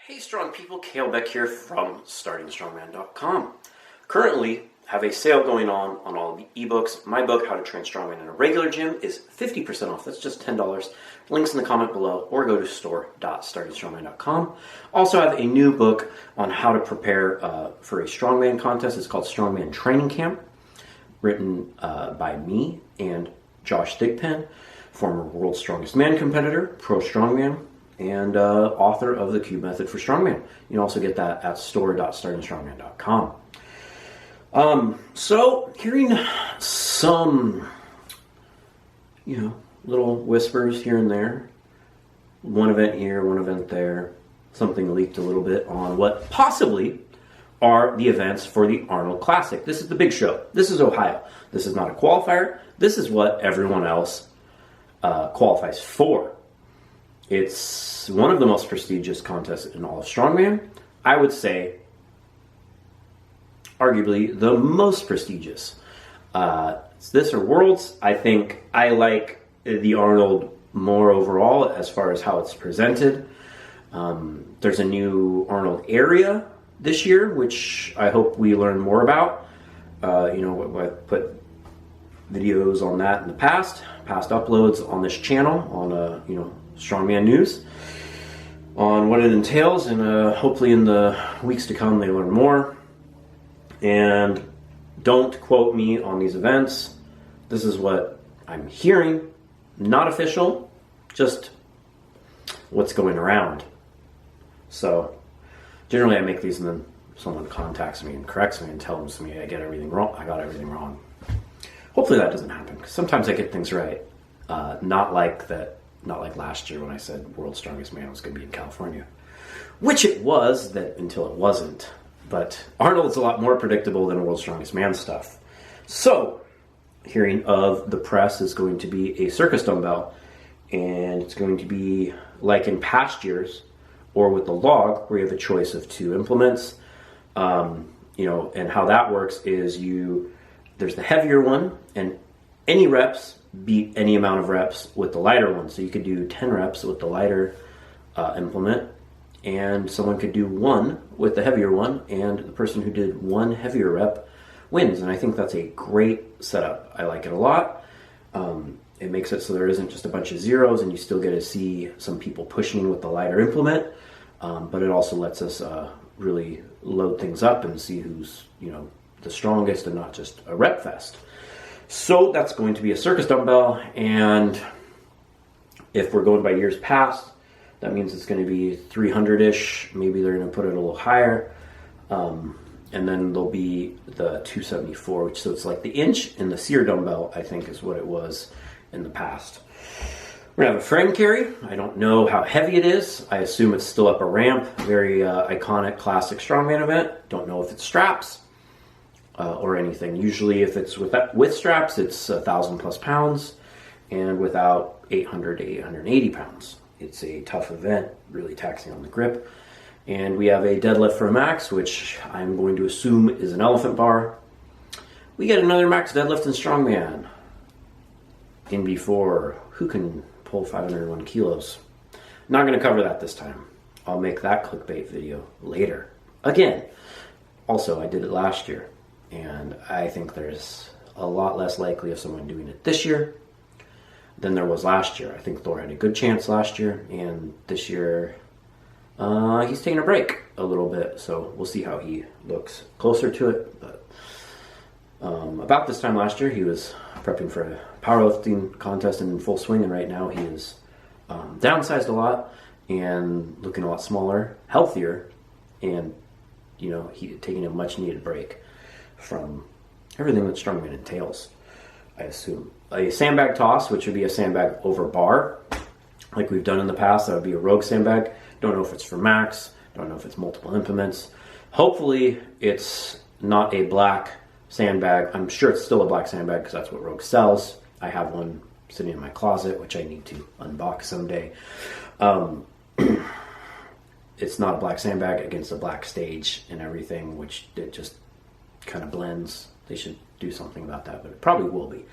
Hey strong people, Kalle Beck here from StartingStrongman.com. Currently have a sale going on all the ebooks. My book, How to Train Strongman in a Regular Gym, is 50% off. That's just $10. Links in the comment below, or go to store.startingstrongman.com. Also have a new book on how to prepare for a strongman contest. It's called Strongman Training Camp, written by me and Josh Thigpen, former World's Strongest Man competitor, pro strongman, and author of The Cube Method for Strongman. You can also get that at store.startingstrongman.com. So, hearing some, little whispers here and there. One event here, one event there. Something leaked a little bit on what possibly are the events for the Arnold Classic. This is the big show. This is Ohio. This is not a qualifier. This is what everyone else qualifies for. It's one of the most prestigious contests in all of strongman. I would say, arguably, the most prestigious. It's this or Worlds. I think I like the Arnold more overall as far as how it's presented. There's a new Arnold area this year, which I hope we learn more about. I put videos on that in the past uploads on this channel on Strongman News on what it entails, and hopefully in the weeks to come they learn more. And don't quote me on these events. This is what I'm hearing, not official, just what's going around. So generally I make these and then someone contacts me and corrects me and tells me I got everything wrong. Hopefully that doesn't happen, because sometimes I get things right. Not like last year when I said World's Strongest Man was going to be in California, which it was until it wasn't. But Arnold's a lot more predictable than World's Strongest Man stuff. So, hearing of the press is going to be a Circus Dumbbell, and it's going to be like in past years, or with the log, where you have a choice of two implements. And how that works is there's the heavier one, and any reps beat any amount of reps with the lighter one. So you could do 10 reps with the lighter implement, and someone could do 1 with the heavier one, and the person who did 1 heavier rep wins. And I think that's a great setup. I like it a lot. It makes it so there isn't just a bunch of zeros, and you still get to see some people pushing with the lighter implement, but it also lets us really load things up and see who's the strongest, and not just a rep fest. So that's going to be a Circus Dumbbell, and if we're going by years past, that means it's going to be 300-ish. Maybe they're going to put it a little higher. And then there'll be the 274, so it's like the inch, and the sear dumbbell, I think, is what it was in the past. We're going to have a frame carry. I don't know how heavy it is. I assume it's still up a ramp. Very iconic, classic strongman event. Don't know if it's straps or anything. Usually if it's with straps, it's 1,000+ pounds, and without 800 to 880 pounds. It's a tough event, really taxing on the grip. And we have a deadlift for a max, which I'm going to assume is an elephant bar. We get another max deadlift in strongman. In before, who can pull 501 kilos? Not going to cover that this time. I'll make that clickbait video later. Again, also I did it last year, and I think there's a lot less likely of someone doing it this year than there was last year. I think Thor had a good chance last year, and this year he's taking a break a little bit, so we'll see how he looks closer to it. But about this time last year, he was prepping for a powerlifting contest and in full swing, and right now he is downsized a lot and looking a lot smaller, healthier, and he taking a much needed break from everything that strongman entails, I assume. A sandbag toss, which would be a sandbag over bar, like we've done in the past. That would be a rogue sandbag. Don't know if it's for max. Don't know if it's multiple implements. Hopefully it's not a black sandbag. I'm sure it's still a black sandbag, because that's what Rogue sells. I have one sitting in my closet, which I need to unbox someday. It's not a black sandbag against a black stage and everything, which it just kind of blends. They should do something about that, but it probably will be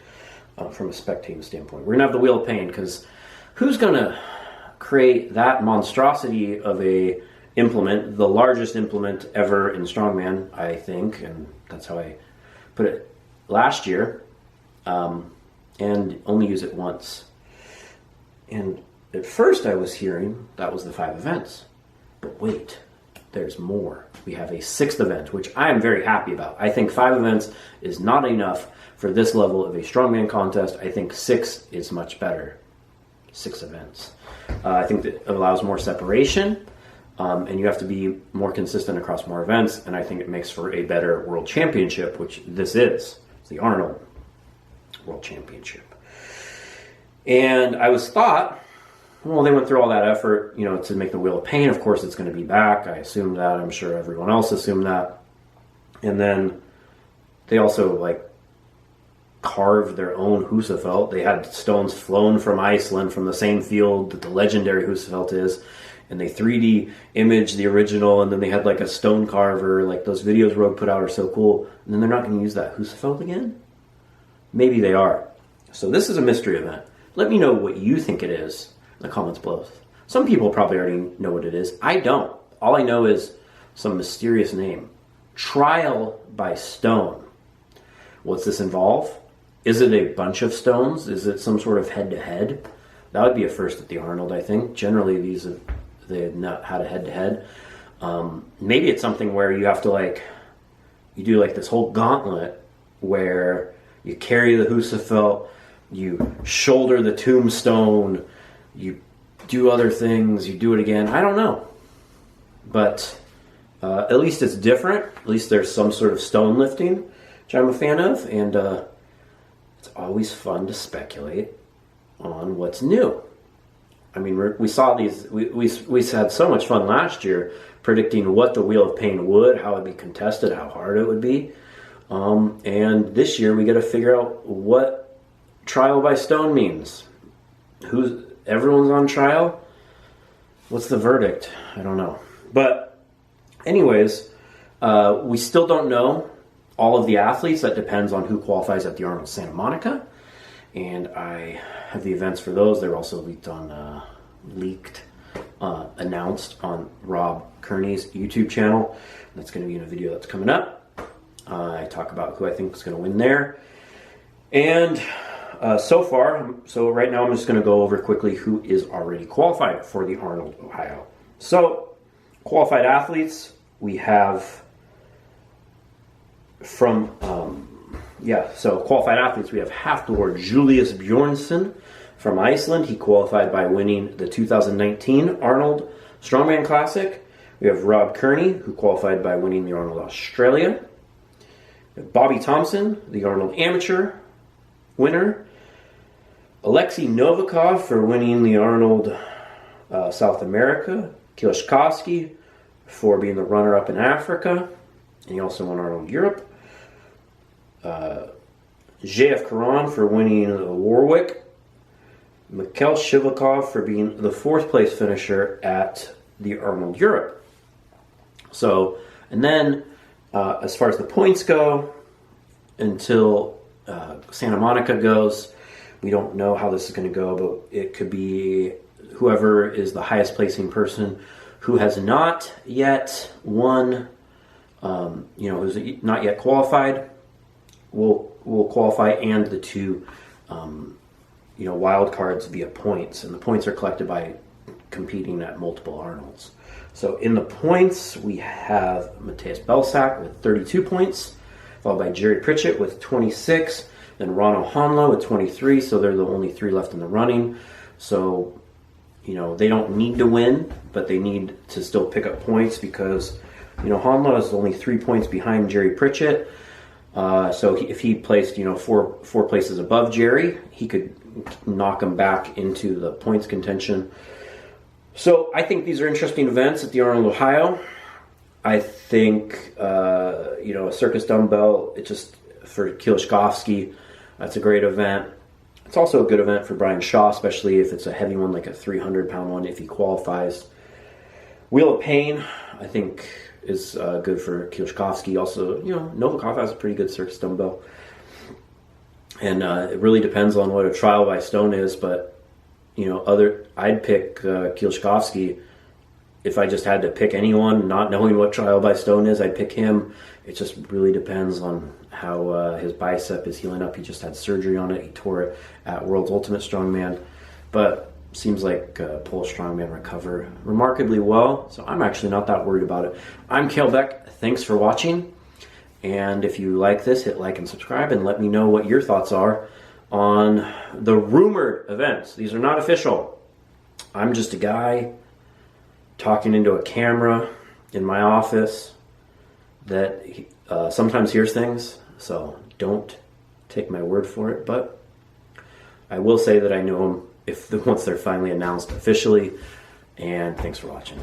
from a spectating standpoint. We're going to have the wheel of pain, because who's going to create that monstrosity of a implement, the largest implement ever in strongman, I think, and that's how I put it last year, and only use it once. And at first I was hearing that was the 5 events, but wait, there's more. We have a 6th event, which I am very happy about. I think 5 events is not enough for this level of a strongman contest. I think 6 is much better. 6 events. I think that it allows more separation, and you have to be more consistent across more events, and I think it makes for a better world championship, which this is. It's the Arnold World Championship. And I was thought, well, they went through all that effort, to make the Wheel of Pain. Of course, it's going to be back. I assumed that. I'm sure everyone else assumed that. And then they also, carved their own Husafeld. They had stones flown from Iceland from the same field that the legendary Husafeld is, and they 3D imaged the original, and then they had a stone carver. Those videos Rogue put out are so cool. And then they're not going to use that Husafeld again? Maybe they are. So this is a mystery event. Let me know what you think it is in the comments below. Some people probably already know what it is. I don't. All I know is some mysterious name. Trial by stone. What's this involve? Is it a bunch of stones? Is it some sort of head-to-head? That would be a first at the Arnold, I think. Generally, they have not had a head-to-head. Maybe it's something where you have to, you do this whole gauntlet where you carry the Husafeld, you shoulder the tombstone, you do other things, you do it again. I don't know. But at least it's different. At least there's some sort of stone lifting, which I'm a fan of. And it's always fun to speculate on what's new. I mean, we saw these, we had so much fun last year predicting what the Wheel of Pain would, how it would be contested, how hard it would be. And this year we got to figure out what trial by stone means. Everyone's on trial? What's the verdict? I don't know. But anyways, we still don't know all of the athletes. That depends on who qualifies at the Arnold Santa Monica. And I have the events for those. They're also announced on Rob Kearney's YouTube channel. That's going to be in a video that's coming up. I talk about who I think is going to win there. And so right now I'm just going to go over quickly who is already qualified for the Arnold, Ohio. So, qualified athletes, we have qualified athletes, we have Halfdor Julius Bjornsson from Iceland. He qualified by winning the 2019 Arnold Strongman Classic. We have Rob Kearney, who qualified by winning the Arnold Australia. We have Bobby Thompson, the Arnold Amateur winner. Alexei Novikov for winning the Arnold South America. Kielszkowski for being the runner-up in Africa. And he also won Arnold Europe. JF Karan for winning the Warwick. Mikhail Shivakov for being the 4th place finisher at the Arnold Europe. So, and then as far as the points go, until Santa Monica goes, we don't know how this is going to go, but it could be whoever is the highest placing person who has not yet won, who's not yet qualified, will qualify, and the 2 wild cards via points, and the points are collected by competing at multiple Arnolds. So in the points, we have Matthias Belsack with 32 points, followed by Jerry Pritchett with 26, then Ronald Hanlo with 23, so they're the only 3 left in the running. So, they don't need to win, but they need to still pick up points because, Hanlo is only 3 points behind Jerry Pritchett. So if he placed, four places above Jerry, he could knock him back into the points contention. So I think these are interesting events at the Arnold, Ohio. I think, a Circus Dumbbell, it's just for Kielszkowski, that's a great event. It's also a good event for Brian Shaw, especially if it's a heavy one, like a 300-pound one, if he qualifies. Wheel of Pain, I think, is good for Kielszkowski. Also, Novikov has a pretty good Circus Dumbbell. And it really depends on what a trial by stone is, but, I'd pick Kielszkowski if I just had to pick anyone, not knowing what Trial by Stone is, I'd pick him. It just really depends on how his bicep is healing up. He just had surgery on it. He tore it at World's Ultimate Strongman. But seems like Polish Strongman recover remarkably well. So I'm actually not that worried about it. I'm Kalle Beck. Thanks for watching. And if you like this, hit like and subscribe and let me know what your thoughts are on the rumored events. These are not official. I'm just a guy talking into a camera in my office that sometimes hears things, so don't take my word for it. But I will say that I know them once they're finally announced officially. And thanks for watching.